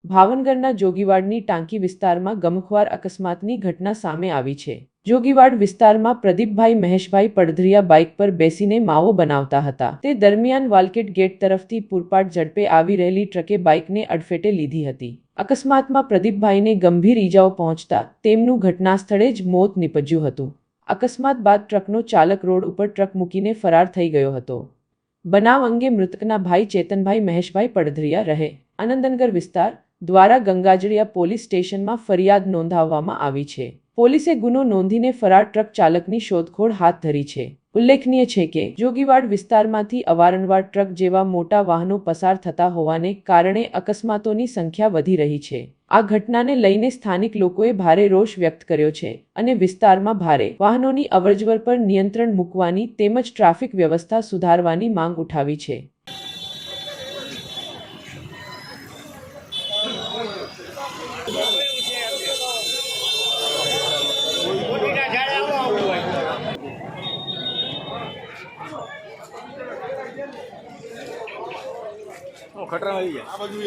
ભાવનગરના જોગીવાડની ટાંકી વિસ્તારમાં ગમખ્વાર અકસ્માતની ઘટના સામે આવી છે। જોગીવાડ વિસ્તારમાં પ્રદીપભાઈ મહેશભાઈ પડધરિયા બાઇક પર બેસીને માવો બનાવતા હતા। તે દરમિયાન વાલકેટ ગેટ તરફથી પૂરપાટ ઝડપે આવી રહેલી ટ્રકે બાઇકને અડફેટે લીધી હતી। અકસ્માતમાં પ્રદીપભાઈને ગંભીર ઈજાઓ પહોંચતા તેમનું ઘટના સ્થળે જ મોત નીપજ્યું હતું। અકસ્માત બાદ ટ્રકનો ચાલક રોડ ઉપર ટ્રક મૂકીને ફરાર થઈ ગયો હતો। બનાવ અંગે મૃતકના ભાઈ ચેતનભાઈ મહેશભાઈ પડધરિયા રહે આનંદનગર વિસ્તાર દ્વારા ગંગાજળિયા પોલીસ સ્ટેશનમાં ફરિયાદ નોંધાવવામાં આવી છે। પોલીસે ગુનો નોંધીને ફરાર ટ્રક ચાલકની શોધખોળ હાથ ધરી છે। ઉલ્લેખનીય છે કે જોગીવાડ વિસ્તારમાંથી અવારનવાર ટ્રક જેવા મોટા વાહનો પસાર થતા હોવાને કારણે અકસ્માતોની સંખ્યા વધી રહી છે। આ ઘટનાને લઈને સ્થાનિક લોકોએ ભારે રોષ વ્યક્ત કર્યો છે અને વિસ્તારમાં ભારે વાહનોની અવરજવર પર નિયંત્રણ મૂકવાની તેમજ ટ્રાફિક વ્યવસ્થા સુધારવાની માંગ ઉઠાવી છે। खतरा આવી ગયા આ બાજુ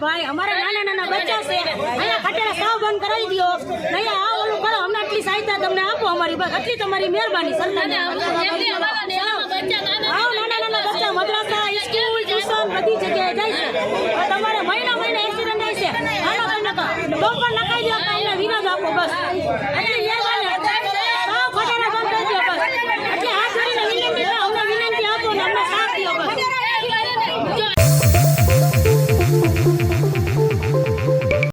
भाई हमारे नाना नाना बच्चा से अँ खटेरा साव बंद कराई दियो नहीं आ ओलू करो हमने आटली सहायता तमने आपो हमारी बस आटली तमारी मेहरबानी सरकार नाना नाना बच्चा मद्रासा स्कूल ट्यूशन बधी जगह जाय छे तमारे महीना महीना एक्सीडेंट थाय छे हालो तमने तो बम्पर नखाई दियो